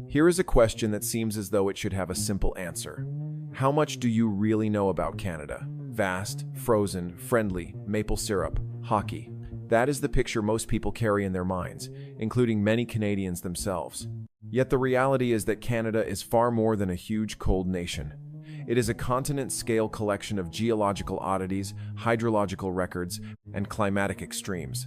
Here is a question that seems as though it should have a simple answer. How much do you really know about Canada? Vast, frozen, friendly, maple syrup, hockey. That is the picture most people carry in their minds, including many Canadians themselves. Yet the reality is that Canada is far more than a huge cold nation. It is a continent-scale collection of geological oddities, hydrological records, and climatic extremes.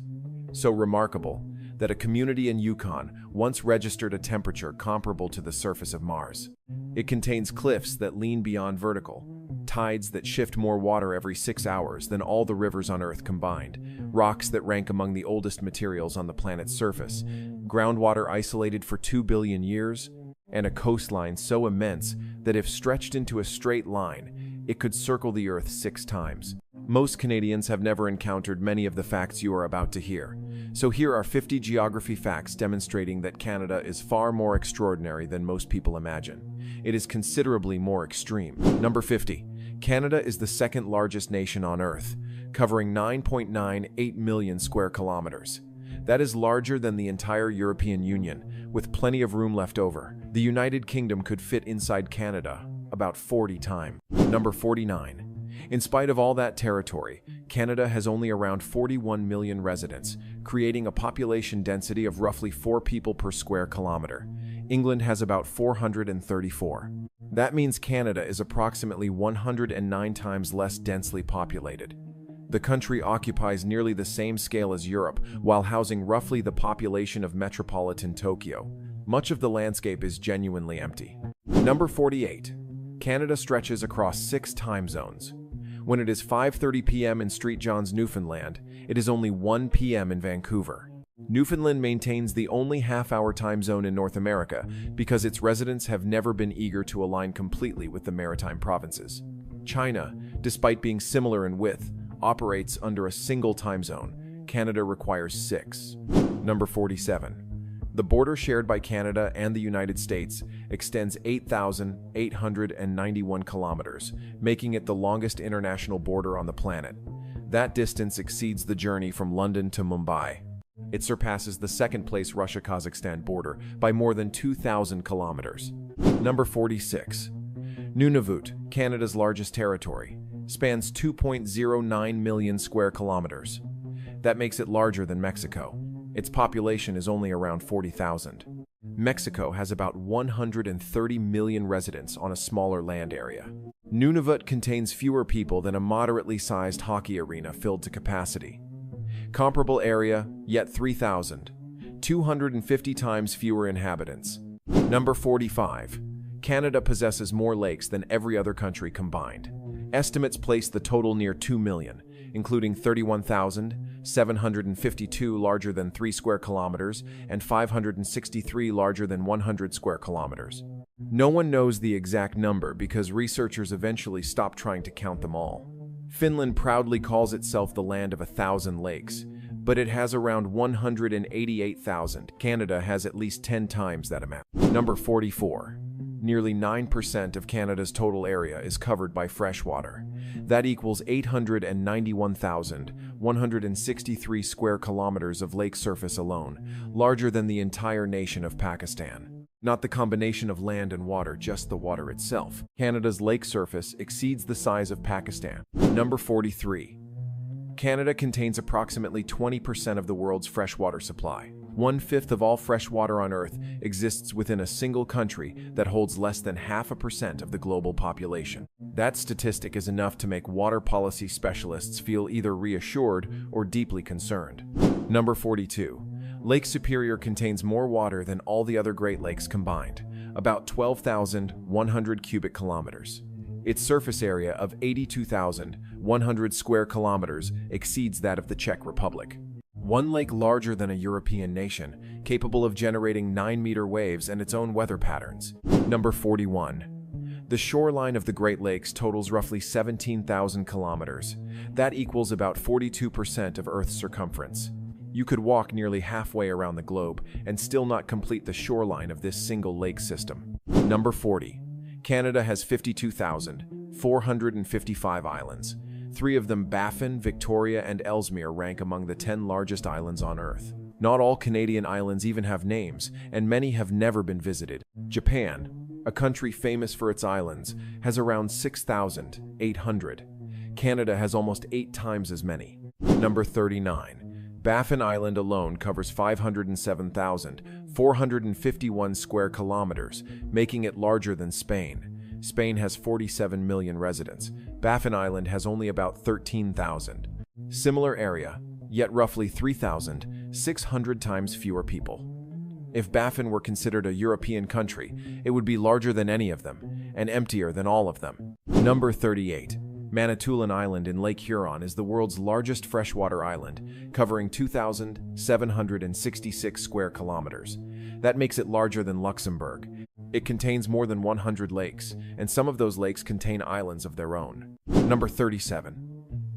So remarkable that a community in Yukon once registered a temperature comparable to the surface of Mars. It contains cliffs that lean beyond vertical, tides that shift more water every 6 hours than all the rivers on Earth combined, rocks that rank among the oldest materials on the planet's surface, groundwater isolated for 2 billion years, and a coastline so immense that if stretched into a straight line, it could circle the Earth 6 times. Most Canadians have never encountered many of the facts you are about to hear. So here are 50 geography facts demonstrating that Canada is far more extraordinary than most people imagine. It is considerably more extreme. Number 50. Canada is the second largest nation on Earth, covering 9.98 million square kilometers. That is larger than the entire European Union, with plenty of room left over. The United Kingdom could fit inside Canada about 40 times. Number 49. In spite of all that territory, Canada has only around 41 million residents, creating a population density of roughly 4 people per square kilometer. England has about 434. That means Canada is approximately 109 times less densely populated. The country occupies nearly the same scale as Europe, while housing roughly the population of metropolitan Tokyo. Much of the landscape is genuinely empty. Number 48. Canada stretches across 6 time zones. When it is 5:30 p.m. in St. John's, Newfoundland, it is only 1 p.m. in Vancouver. Newfoundland maintains the only half-hour time zone in North America because its residents have never been eager to align completely with the maritime provinces. China, despite being similar in width, operates under a single time zone. Canada requires 6. Number 47. The border shared by Canada and the United States extends 8,891 kilometers, making it the longest international border on the planet. That distance exceeds the journey from London to Mumbai. It surpasses the second-place Russia-Kazakhstan border by more than 2,000 kilometers. Number 46. Nunavut, Canada's largest territory, spans 2.09 million square kilometers. That makes it larger than Mexico. Its population is only around 40,000. Mexico has about 130 million residents on a smaller land area. Nunavut contains fewer people than a moderately sized hockey arena filled to capacity. Comparable area, yet 3,000. 250 times fewer inhabitants. Number 45. Canada possesses more lakes than every other country combined. Estimates place the total near 2 million, including 31,752 larger than 3 square kilometers and 563 larger than 100 square kilometers. No one knows the exact number because researchers eventually stopped trying to count them all. Finland proudly calls itself the land of 1,000 lakes, but it has around 188,000. Canada has at least 10 times that amount. Number 44. Nearly 9% of Canada's total area is covered by freshwater. That equals 891,163 square kilometers of lake surface alone, larger than the entire nation of Pakistan. Not the combination of land and water, just the water itself. Canada's lake surface exceeds the size of Pakistan. Number 43. Canada contains approximately 20% of the world's freshwater supply. 1/5 of all fresh water on Earth exists within a single country that holds less than 0.5% of the global population. That statistic is enough to make water policy specialists feel either reassured or deeply concerned. Number 42. Lake Superior contains more water than all the other Great Lakes combined, about 12,100 cubic kilometers. Its surface area of 82,100 square kilometers exceeds that of the Czech Republic. One lake larger than a European nation, capable of generating 9-meter waves and its own weather patterns. Number 41. The shoreline of the Great Lakes totals roughly 17,000 kilometers. That equals about 42% of Earth's circumference. You could walk nearly halfway around the globe and still not complete the shoreline of this single lake system. Number 40. Canada has 52,455 islands. 3 of them, Baffin, Victoria, and Ellesmere, rank among the 10 largest islands on Earth. Not all Canadian islands even have names, and many have never been visited. Japan, a country famous for its islands, has around 6,800. Canada has almost 8 times as many. Number 39. Baffin Island alone covers 507,451 square kilometers, making it larger than Spain. Spain has 47 million residents. Baffin Island has only about 13,000. Similar area, yet roughly 3,600 times fewer people. If Baffin were considered a European country, it would be larger than any of them, and emptier than all of them. Number 38. Manitoulin Island in Lake Huron is the world's largest freshwater island, covering 2,766 square kilometers. That makes it larger than Luxembourg. It contains more than 100 lakes, and some of those lakes contain islands of their own. Number 37.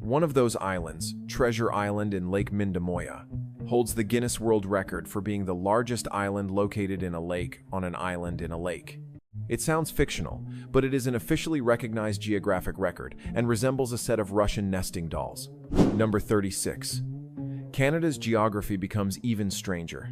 One of those islands, Treasure Island in Lake Mindamoya, holds the Guinness World Record for being the largest island located in a lake on an island in a lake. It sounds fictional, but it is an officially recognized geographic record and resembles a set of Russian nesting dolls. Number 36. Canada's geography becomes even stranger.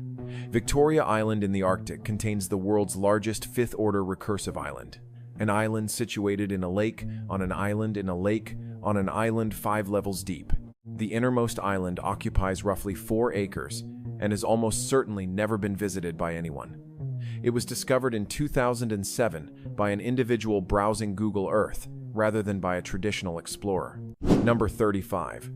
Victoria Island in the Arctic contains the world's largest fifth-order recursive island. An island situated in a lake, on an island in a lake, on an island 5 levels deep. The innermost island occupies roughly 4 acres and has almost certainly never been visited by anyone. It was discovered in 2007 by an individual browsing Google Earth rather than by a traditional explorer. Number 35.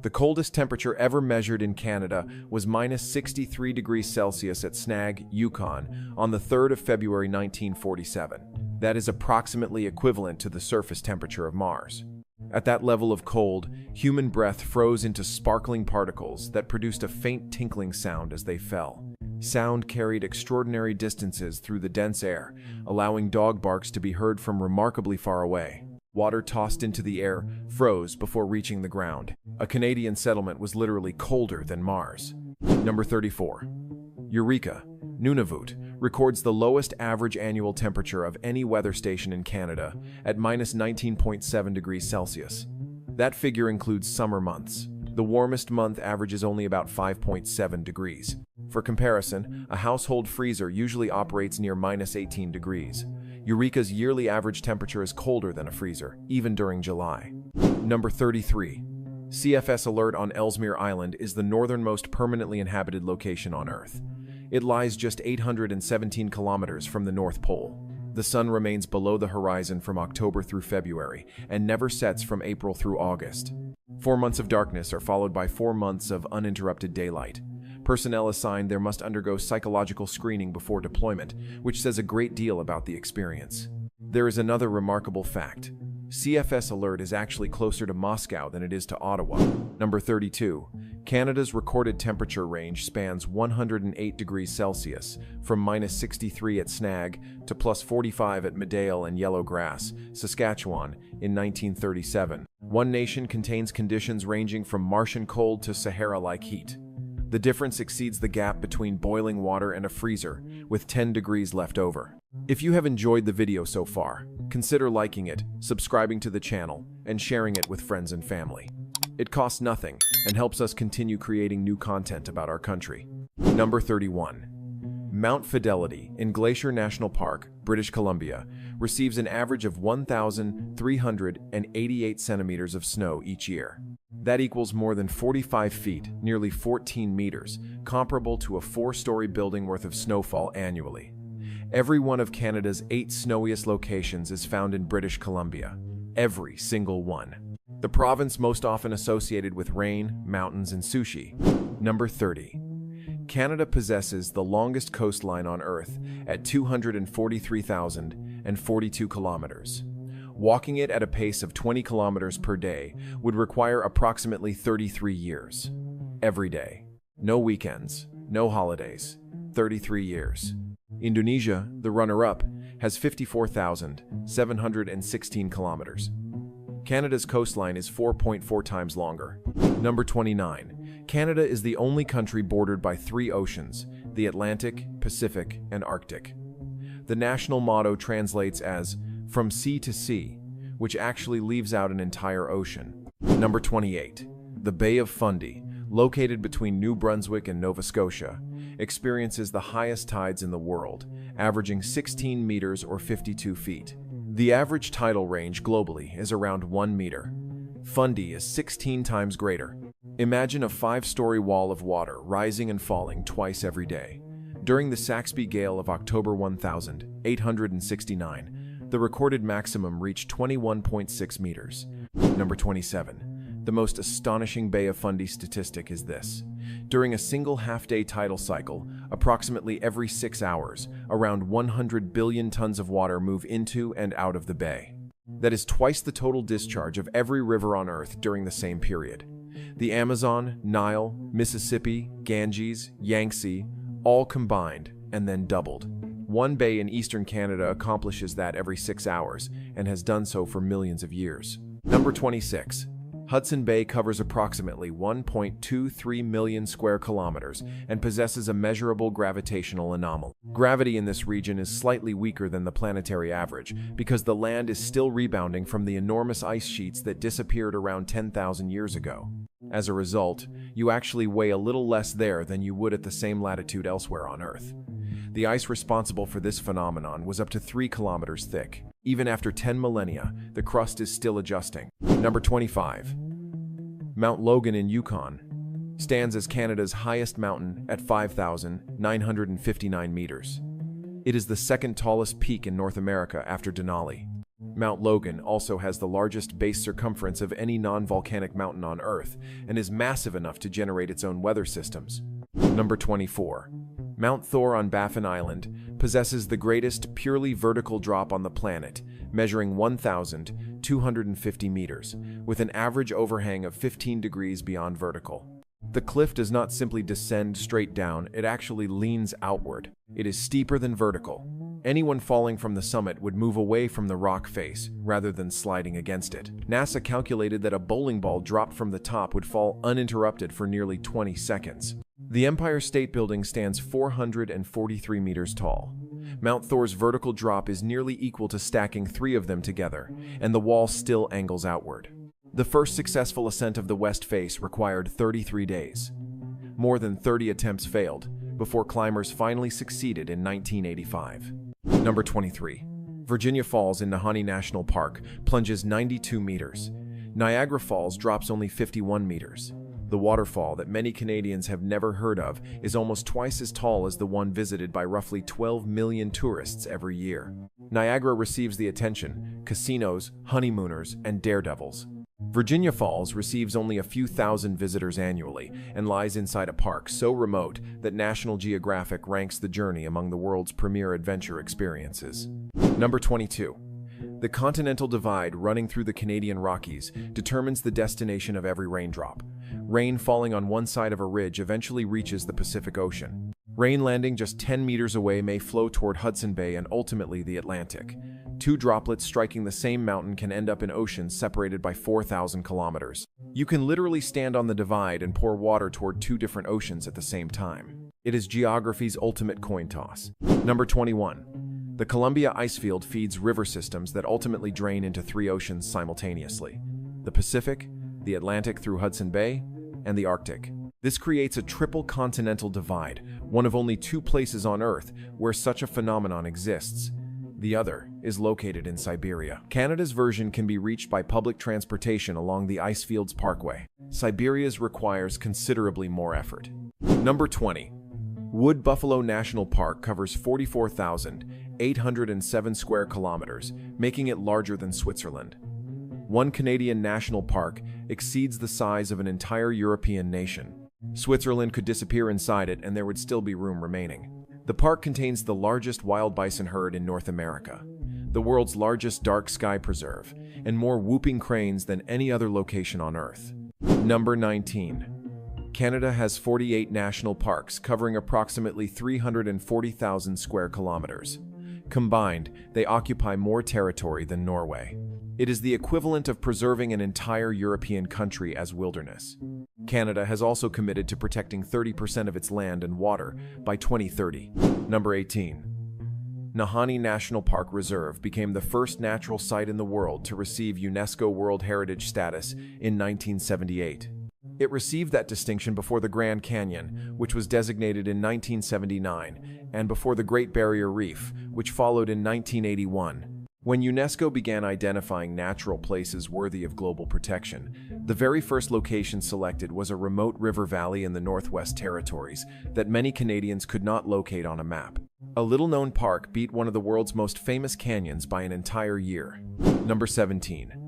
The coldest temperature ever measured in Canada was -63 degrees Celsius at Snag, Yukon, on the 3rd of February 1947. That is approximately equivalent to the surface temperature of Mars. At that level of cold, human breath froze into sparkling particles that produced a faint tinkling sound as they fell. Sound carried extraordinary distances through the dense air, allowing dog barks to be heard from remarkably far away. Water tossed into the air froze before reaching the ground. A Canadian settlement was literally colder than Mars. Number 34. Eureka, Nunavut, records the lowest average annual temperature of any weather station in Canada at -19.7 degrees Celsius. That figure includes summer months. The warmest month averages only about 5.7 degrees. For comparison, a household freezer usually operates near -18 degrees. Eureka's yearly average temperature is colder than a freezer, even during July. Number 33. CFS Alert on Ellesmere Island is the northernmost permanently inhabited location on Earth. It lies just 817 kilometers from the North Pole. The sun remains below the horizon from October through February and never sets from April through August. 4 months of darkness are followed by 4 months of uninterrupted daylight. Personnel assigned there must undergo psychological screening before deployment, which says a great deal about the experience. There is another remarkable fact. CFS Alert is actually closer to Moscow than it is to Ottawa. Number 32. Canada's recorded temperature range spans 108 degrees Celsius, from -63 at Snag to +45 at Medale and Yellow Grass, Saskatchewan, in 1937. One nation contains conditions ranging from Martian cold to Sahara-like heat. The difference exceeds the gap between boiling water and a freezer, with 10 degrees left over. If you have enjoyed the video so far, consider liking it, subscribing to the channel, and sharing it with friends and family. It costs nothing and helps us continue creating new content about our country. Number 31. Mount Fidelity in Glacier National Park, British Columbia, receives an average of 1,388 centimeters of snow each year. That equals more than 45 feet, nearly 14 meters, comparable to a 4-story building worth of snowfall annually. Every one of Canada's 8 snowiest locations is found in British Columbia. Every single one. The province most often associated with rain, mountains, and sushi. Number 30. Canada possesses the longest coastline on Earth at 243,042 kilometers. Walking it at a pace of 20 kilometers per day would require approximately 33 years. Every day. No weekends, no holidays. 33 years. Indonesia, the runner-up, has 54,716 kilometers. Canada's coastline is 4.4 times longer. Number 29. Canada is the only country bordered by 3 oceans, the Atlantic, Pacific, and Arctic. The national motto translates as, "From sea to sea," which actually leaves out an entire ocean. Number 28. The Bay of Fundy, located between New Brunswick and Nova Scotia, experiences the highest tides in the world, averaging 16 meters or 52 feet. The average tidal range globally is around 1 meter. Fundy is 16 times greater. Imagine a 5-story wall of water rising and falling twice every day. During the Saxby Gale of October 1869, the recorded maximum reached 21.6 meters. Number 27. The most astonishing Bay of Fundy statistic is this. During a single half-day tidal cycle, approximately every 6 hours, around 100 billion tons of water move into and out of the bay. That is twice the total discharge of every river on Earth during the same period. The Amazon, Nile, Mississippi, Ganges, Yangtze, all combined and then doubled. One bay in eastern Canada accomplishes that every 6 hours and has done so for millions of years. Number 26. Hudson Bay covers approximately 1.23 million square kilometers and possesses a measurable gravitational anomaly. Gravity in this region is slightly weaker than the planetary average because the land is still rebounding from the enormous ice sheets that disappeared around 10,000 years ago. As a result, you actually weigh a little less there than you would at the same latitude elsewhere on Earth. The ice responsible for this phenomenon was up to 3 kilometers thick. Even after 10 millennia, the crust is still adjusting. Number 25. Mount Logan in Yukon stands as Canada's highest mountain at 5,959 meters. It is the second tallest peak in North America after Denali. Mount Logan also has the largest base circumference of any non-volcanic mountain on Earth and is massive enough to generate its own weather systems. Number 24. Mount Thor on Baffin Island possesses the greatest purely vertical drop on the planet, measuring 1,250 meters, with an average overhang of 15 degrees beyond vertical. The cliff does not simply descend straight down, it actually leans outward. It is steeper than vertical. Anyone falling from the summit would move away from the rock face rather than sliding against it. NASA calculated that a bowling ball dropped from the top would fall uninterrupted for nearly 20 seconds. The Empire State Building stands 443 meters tall. Mount Thor's vertical drop is nearly equal to stacking 3 of them together, and the wall still angles outward. The first successful ascent of the west face required 33 days. More than 30 attempts failed, before climbers finally succeeded in 1985. Number 23. Virginia Falls in Nahanni National Park plunges 92 meters. Niagara Falls drops only 51 meters. The waterfall that many Canadians have never heard of is almost twice as tall as the one visited by roughly 12 million tourists every year. Niagara receives the attention casinos, honeymooners, and daredevils. Virginia Falls receives only a few thousand visitors annually and lies inside a park so remote that National Geographic ranks the journey among the world's premier adventure experiences. Number 22. The continental divide running through the Canadian Rockies determines the destination of every raindrop. Rain falling on one side of a ridge eventually reaches the Pacific Ocean. Rain landing just 10 meters away may flow toward Hudson Bay and ultimately the Atlantic. 2 droplets striking the same mountain can end up in oceans separated by 4,000 kilometers. You can literally stand on the divide and pour water toward 2 different oceans at the same time. It is geography's ultimate coin toss. Number 21. The Columbia Icefield feeds river systems that ultimately drain into 3 oceans simultaneously: the Pacific, the Atlantic through Hudson Bay, and the Arctic. This creates a triple continental divide, one of only 2 places on Earth where such a phenomenon exists. The other is located in Siberia. Canada's version can be reached by public transportation along the Icefields Parkway. Siberia's requires considerably more effort. Number 20. Wood Buffalo National Park covers 44,807 square kilometers, making it larger than Switzerland. One Canadian national park exceeds the size of an entire European nation. Switzerland could disappear inside it and there would still be room remaining. The park contains the largest wild bison herd in North America, the world's largest dark sky preserve, and more whooping cranes than any other location on Earth. Number 19. Canada has 48 national parks covering approximately 340,000 square kilometers. Combined, they occupy more territory than Norway. It is the equivalent of preserving an entire European country as wilderness. Canada has also committed to protecting 30% of its land and water by 2030. Number 18. Nahanni National Park Reserve became the first natural site in the world to receive UNESCO World Heritage status in 1978. It received that distinction before the Grand Canyon, which was designated in 1979, and before the Great Barrier Reef, which followed in 1981. When UNESCO began identifying natural places worthy of global protection, the very first location selected was a remote river valley in the Northwest Territories that many Canadians could not locate on a map. A little-known park beat one of the world's most famous canyons by an entire year. Number 17.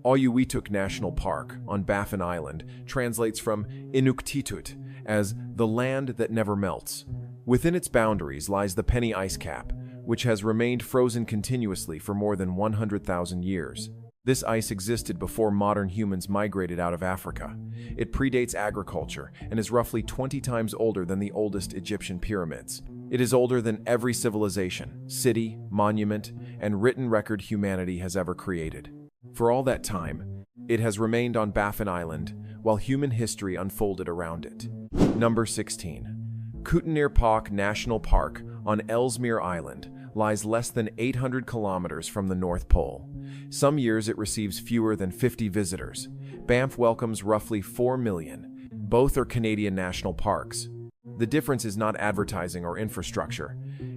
Oluwituk National Park on Baffin Island translates from Inuktitut as the land that never melts. Within its boundaries lies the Penny Ice Cap, which has remained frozen continuously for more than 100,000 years. This ice existed before modern humans migrated out of Africa. It predates agriculture and is roughly 20 times older than the oldest Egyptian pyramids. It is older than every civilization, city, monument, and written record humanity has ever created. For all that time, it has remained on Baffin Island while human history unfolded around it. Number 16. Kootenay National Park on Ellesmere Island lies less than 800 kilometers from the North Pole. Some years it receives fewer than 50 visitors. Banff welcomes roughly 4 million. Both are Canadian national parks. The difference is not advertising or infrastructure.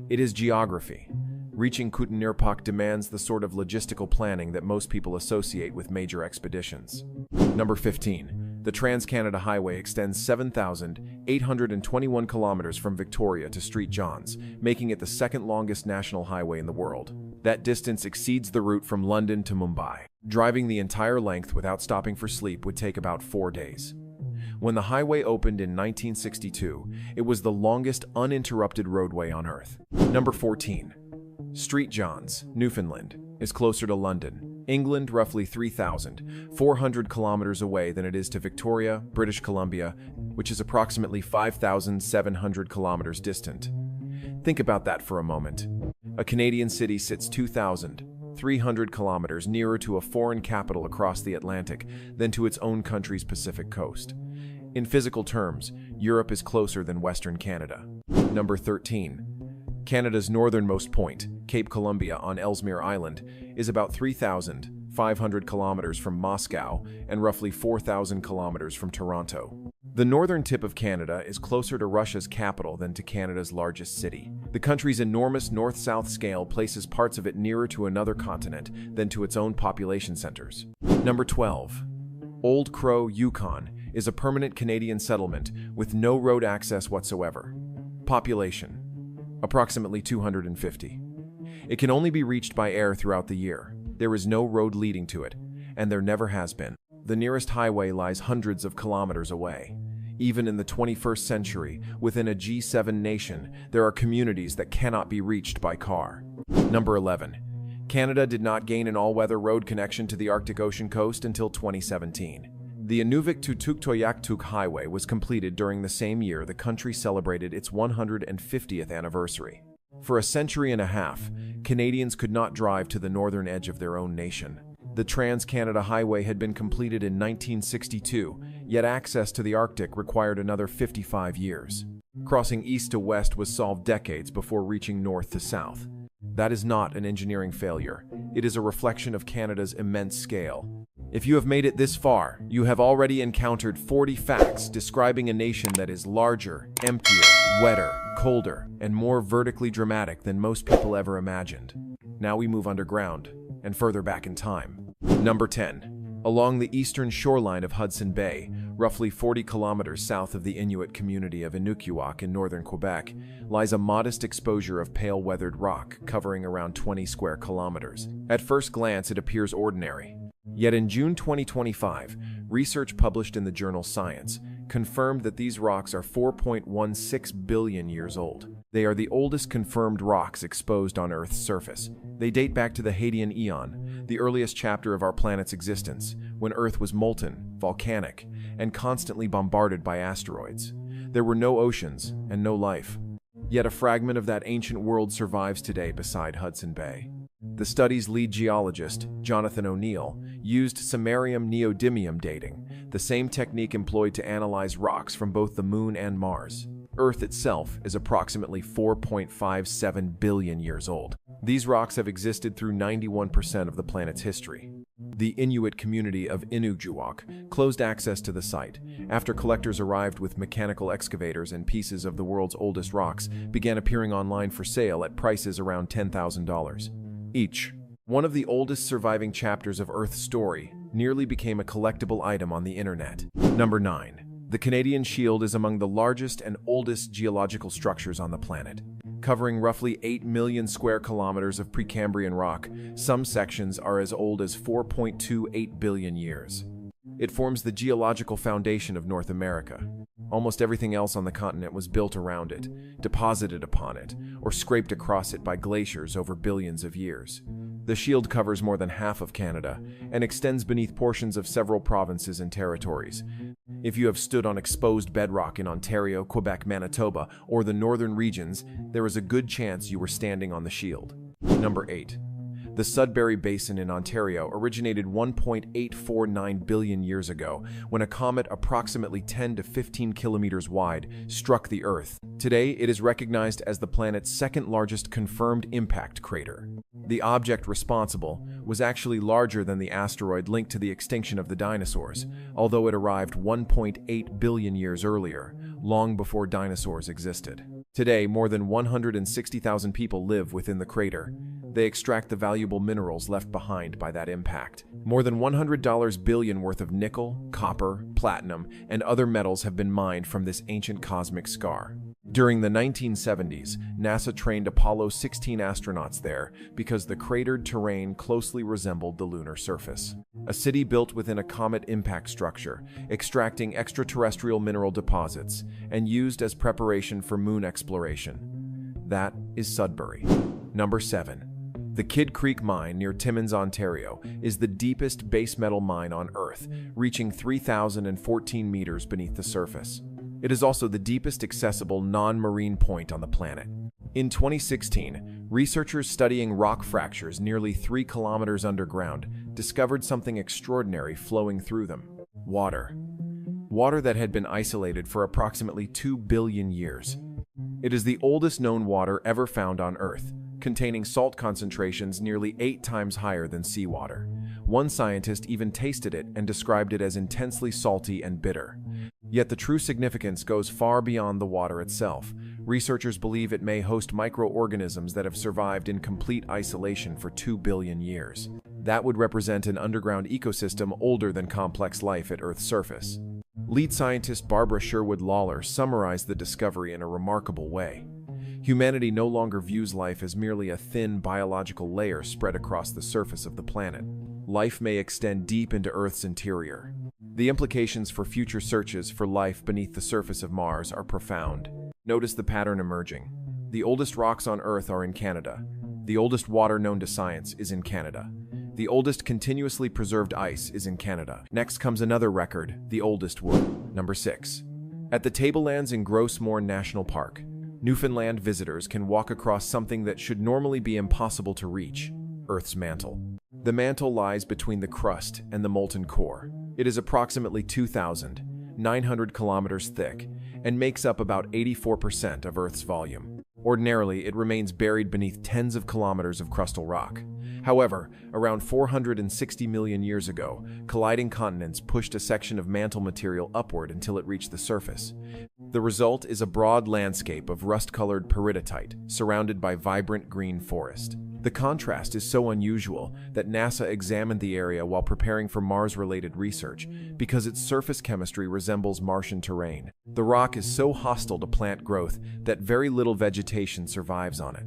It is geography. Reaching Kootenay demands the sort of logistical planning that most people associate with major expeditions. Number 15. The Trans-Canada Highway extends 7,821 kilometers from Victoria to St. John's, making it the second longest national highway in the world. That distance exceeds the route from London to Mumbai. Driving the entire length without stopping for sleep would take about 4 days. When the highway opened in 1962, it was the longest uninterrupted roadway on Earth. Number 14. St. John's, Newfoundland, is closer to London, England, roughly 3,400 kilometers away than it is to Victoria, British Columbia, which is approximately 5,700 kilometers distant. Think about that for a moment. A Canadian city sits 2,300 kilometers nearer to a foreign capital across the Atlantic than to its own country's Pacific coast. In physical terms, Europe is closer than Western Canada. Number 13. Canada's northernmost point, Cape Columbia on Ellesmere Island, is about 3,500 kilometers from Moscow and roughly 4,000 kilometers from Toronto. The northern tip of Canada is closer to Russia's capital than to Canada's largest city. The country's enormous north-south scale places parts of it nearer to another continent than to its own population centers. Number 12. Old Crow, Yukon, is a permanent Canadian settlement with no road access whatsoever. Population: approximately 250. It can only be reached by air throughout the year. There is no road leading to it, and there never has been. The nearest highway lies hundreds of kilometers away. Even in the 21st century, within a G7 nation, there are communities that cannot be reached by car. Number 11. Canada did not gain an all-weather road connection to the Arctic Ocean coast until 2017. The Inuvik-to-Tuktoyaktuk Highway was completed during the same year the country celebrated its 150th anniversary. For a century and a half, Canadians could not drive to the northern edge of their own nation. The Trans-Canada Highway had been completed in 1962, yet access to the Arctic required another 55 years. Crossing east to west was solved decades before reaching north to south. That is not an engineering failure. It is a reflection of Canada's immense scale. If you have made it this far, you have already encountered 40 facts describing a nation that is larger, emptier, wetter, colder, and more vertically dramatic than most people ever imagined. Now we move underground and further back in time. Number 10. Along the eastern shoreline of Hudson Bay, roughly 40 kilometers south of the Inuit community of Inukjuak in northern Quebec, lies a modest exposure of pale weathered rock covering around 20 square kilometers. At first glance, it appears ordinary. Yet in June 2025, research published in the journal Science confirmed that these rocks are 4.16 billion years old. They are the oldest confirmed rocks exposed on Earth's surface. They date back to the Hadean Eon, the earliest chapter of our planet's existence, when Earth was molten, volcanic, and constantly bombarded by asteroids. There were no oceans and no life. Yet a fragment of that ancient world survives today beside Hudson Bay. The study's lead geologist, Jonathan O'Neill, used samarium neodymium dating, the same technique employed to analyze rocks from both the Moon and Mars. Earth itself is approximately 4.57 billion years old. These rocks have existed through 91% of the planet's history. The Inuit community of Inujuaq closed access to the site after collectors arrived with mechanical excavators and pieces of the world's oldest rocks began appearing online for sale at prices around $10,000 each. One of the oldest surviving chapters of Earth's story nearly became a collectible item on the internet. Number 9. The Canadian Shield is among the largest and oldest geological structures on the planet. Covering roughly 8 million square kilometers of Precambrian rock, some sections are as old as 4.28 billion years. It forms the geological foundation of North America. Almost everything else on the continent was built around it, deposited upon it, or scraped across it by glaciers over billions of years. The shield covers more than half of Canada and extends beneath portions of several provinces and territories. If you have stood on exposed bedrock in Ontario, Quebec, Manitoba, or the northern regions, there is a good chance you were standing on the shield. Number 8. The Sudbury Basin in Ontario originated 1.849 billion years ago when a comet approximately 10 to 15 kilometers wide struck the Earth. Today, it is recognized as the planet's second largest confirmed impact crater. The object responsible was actually larger than the asteroid linked to the extinction of the dinosaurs, although it arrived 1.8 billion years earlier, long before dinosaurs existed. Today, more than 160,000 people live within the crater. They extract the valuable minerals left behind by that impact. More than $100 billion worth of nickel, copper, platinum, and other metals have been mined from this ancient cosmic scar. During the 1970s, NASA trained Apollo 16 astronauts there because the cratered terrain closely resembled the lunar surface. A city built within a comet impact structure, extracting extraterrestrial mineral deposits, and used as preparation for moon exploration. That is Sudbury. Number 7. The Kidd Creek Mine near Timmins, Ontario, is the deepest base metal mine on Earth, reaching 3,014 meters beneath the surface. It is also the deepest accessible non-marine point on the planet. In 2016, researchers studying rock fractures nearly 3 kilometers underground discovered something extraordinary flowing through them: water. Water that had been isolated for approximately 2 billion years. It is the oldest known water ever found on Earth, containing salt concentrations nearly 8 times higher than seawater. One scientist even tasted it and described it as intensely salty and bitter. Yet the true significance goes far beyond the water itself. Researchers believe it may host microorganisms that have survived in complete isolation for 2 billion years. That would represent an underground ecosystem older than complex life at Earth's surface. Lead scientist Barbara Sherwood Lawler summarized the discovery in a remarkable way. Humanity no longer views life as merely a thin biological layer spread across the surface of the planet. Life may extend deep into Earth's interior. The implications for future searches for life beneath the surface of Mars are profound. Notice the pattern emerging. The oldest rocks on Earth are in Canada. The oldest water known to science is in Canada. The oldest continuously preserved ice is in Canada. Next comes another record, the oldest wood. Number 6. At the Tablelands in Grossmoor National Park, Newfoundland visitors can walk across something that should normally be impossible to reach: Earth's mantle. The mantle lies between the crust and the molten core. It is approximately 2,900 kilometers thick and makes up about 84% of Earth's volume. Ordinarily, it remains buried beneath tens of kilometers of crustal rock. However, around 460 million years ago, colliding continents pushed a section of mantle material upward until it reached the surface. The result is a broad landscape of rust-colored peridotite, surrounded by vibrant green forest. The contrast is so unusual that NASA examined the area while preparing for Mars-related research because its surface chemistry resembles Martian terrain. The rock is so hostile to plant growth that very little vegetation survives on it.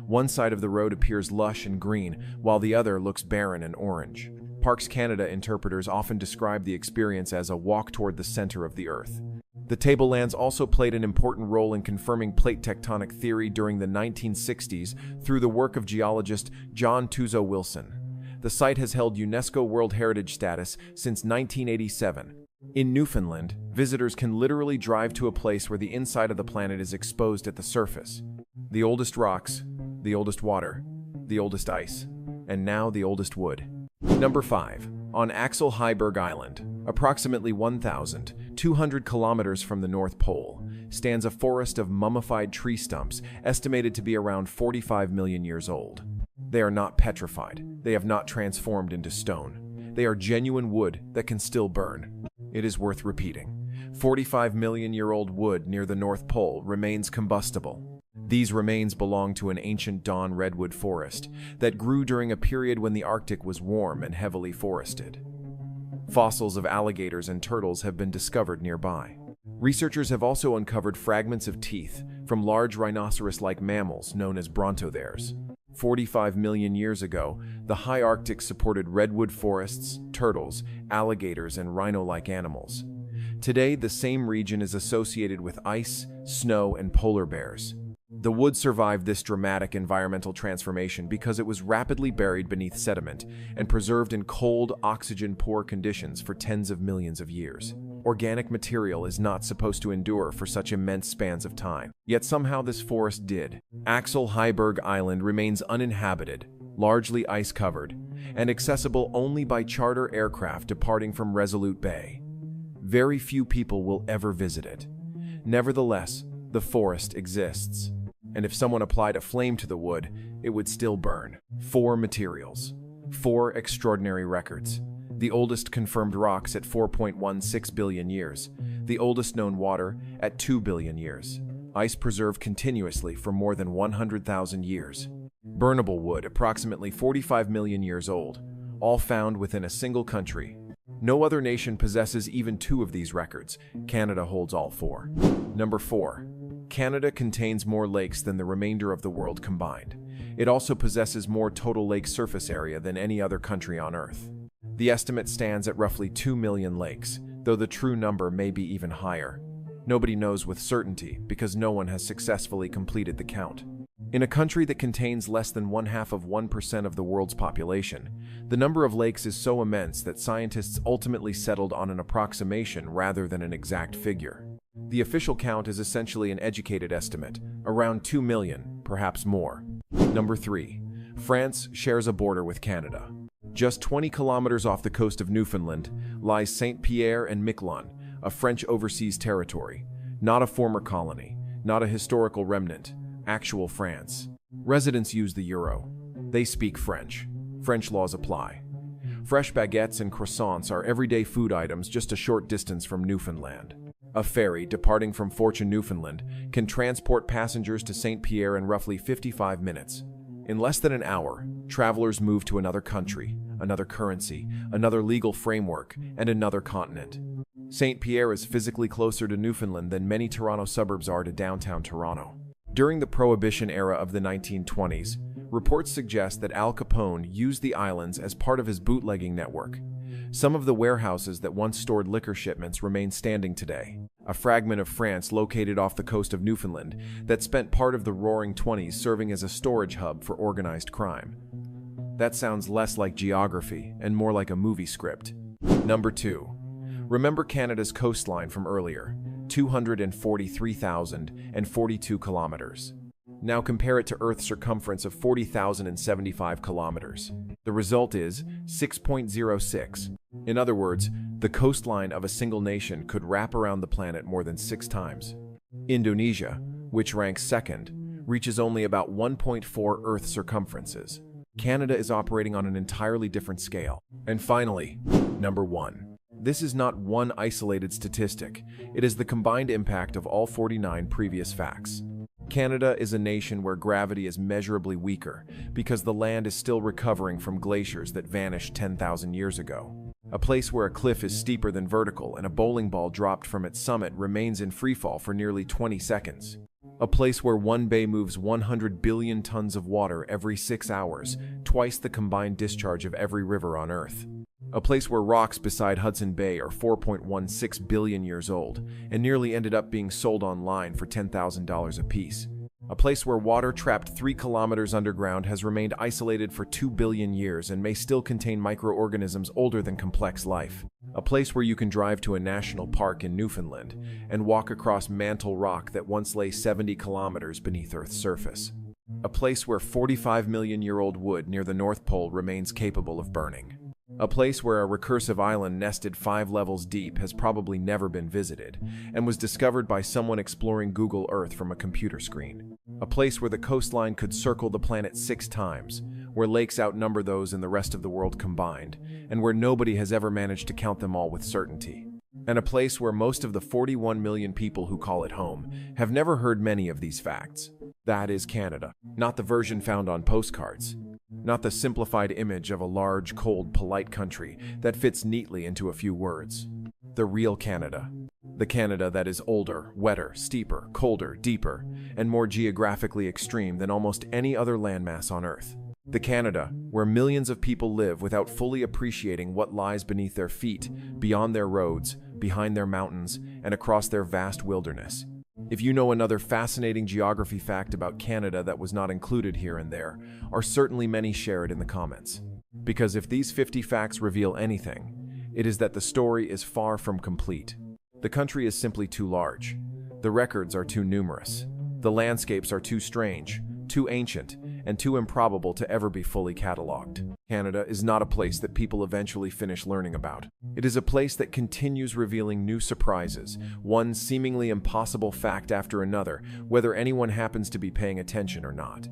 One side of the road appears lush and green, while the other looks barren and orange. Parks Canada interpreters often describe the experience as a walk toward the center of the Earth. The Tablelands also played an important role in confirming plate tectonic theory during the 1960s through the work of geologist John Tuzo Wilson. The site has held UNESCO World Heritage status since 1987. In Newfoundland, visitors can literally drive to a place where the inside of the planet is exposed at the surface. The oldest rocks, the oldest water, the oldest ice, and now the oldest wood. Number 5. On Axel Heiberg Island, approximately 1,200 kilometers from the North Pole, stands a forest of mummified tree stumps estimated to be around 45 million years old. They are not petrified. They have not transformed into stone. They are genuine wood that can still burn. It is worth repeating. 45-million-year-old wood near the North Pole remains combustible. These remains belong to an ancient dawn redwood forest that grew during a period when the Arctic was warm and heavily forested. Fossils of alligators and turtles have been discovered nearby. Researchers have also uncovered fragments of teeth from large rhinoceros-like mammals known as brontotheres. 45 million years ago, the high Arctic supported redwood forests, turtles, alligators, and rhino-like animals. Today, the same region is associated with ice, snow, and polar bears. The wood survived this dramatic environmental transformation because it was rapidly buried beneath sediment and preserved in cold, oxygen-poor conditions for tens of millions of years. Organic material is not supposed to endure for such immense spans of time. Yet somehow this forest did. Axel Heiberg Island remains uninhabited, largely ice-covered, and accessible only by charter aircraft departing from Resolute Bay. Very few people will ever visit it. Nevertheless, the forest exists. And if someone applied a flame to the wood, it would still burn. 4 materials. 4 extraordinary records. The oldest confirmed rocks at 4.16 billion years. The oldest known water at 2 billion years. Ice preserved continuously for more than 100,000 years. Burnable wood approximately 45 million years old. All found within a single country. No other nation possesses even 2 of these records. Canada holds all 4. Number 4. Canada contains more lakes than the remainder of the world combined. It also possesses more total lake surface area than any other country on Earth. The estimate stands at roughly 2 million lakes, though the true number may be even higher. Nobody knows with certainty because no one has successfully completed the count. In a country that contains less than 0.5% of the world's population, the number of lakes is so immense that scientists ultimately settled on an approximation rather than an exact figure. The official count is essentially an educated estimate, around 2 million, perhaps more. Number 3. France shares a border with Canada. Just 20 kilometers off the coast of Newfoundland lies Saint-Pierre and Miquelon, a French overseas territory, not a former colony, not a historical remnant, actual France. Residents use the euro. They speak French. French laws apply. Fresh baguettes and croissants are everyday food items just a short distance from Newfoundland. A ferry departing from Fortune, Newfoundland, can transport passengers to Saint-Pierre in roughly 55 minutes. In less than an hour, travelers move to another country, another currency, another legal framework, and another continent. Saint-Pierre is physically closer to Newfoundland than many Toronto suburbs are to downtown Toronto. During the Prohibition era of the 1920s, reports suggest that Al Capone used the islands as part of his bootlegging network. Some of the warehouses that once stored liquor shipments remain standing today. A fragment of France located off the coast of Newfoundland that spent part of the Roaring '20s serving as a storage hub for organized crime. That sounds less like geography and more like a movie script. Number 2. Remember Canada's coastline from earlier, 243,042 kilometers. Now compare it to Earth's circumference of 40,075 kilometers. The result is 6.06. In other words, the coastline of a single nation could wrap around the planet more than 6 times. Indonesia, which ranks second, reaches only about 1.4 Earth circumferences. Canada is operating on an entirely different scale. And finally, number 1. This is not one isolated statistic. It is the combined impact of all 49 previous facts. Canada is a nation where gravity is measurably weaker because the land is still recovering from glaciers that vanished 10,000 years ago. A place where a cliff is steeper than vertical and a bowling ball dropped from its summit remains in freefall for nearly 20 seconds. A place where one bay moves 100 billion tons of water every 6 hours, twice the combined discharge of every river on Earth. A place where rocks beside Hudson Bay are 4.16 billion years old and nearly ended up being sold online for $10,000 apiece. A place where water trapped 3 kilometers underground has remained isolated for 2 billion years and may still contain microorganisms older than complex life. A place where you can drive to a national park in Newfoundland and walk across Mantle Rock that once lay 70 kilometers beneath Earth's surface. A place where 45-million-year-old wood near the North Pole remains capable of burning. A place where a recursive island nested 5 levels deep has probably never been visited and was discovered by someone exploring Google Earth from a computer screen. A place where the coastline could circle the planet 6 times, where lakes outnumber those in the rest of the world combined, and where nobody has ever managed to count them all with certainty. And a place where most of the 41 million people who call it home have never heard many of these facts. That is Canada. Not the version found on postcards. Not the simplified image of a large, cold, polite country that fits neatly into a few words. The real Canada. The Canada that is older, wetter, steeper, colder, deeper, and more geographically extreme than almost any other landmass on Earth. The Canada where millions of people live without fully appreciating what lies beneath their feet, beyond their roads, behind their mountains, and across their vast wilderness. If you know another fascinating geography fact about Canada that was not included here and there, or certainly many, share it in the comments. Because if these 50 facts reveal anything, it is that the story is far from complete. The country is simply too large. The records are too numerous. The landscapes are too strange, too ancient, and too improbable to ever be fully cataloged. Canada is not a place that people eventually finish learning about. It is a place that continues revealing new surprises, one seemingly impossible fact after another, whether anyone happens to be paying attention or not.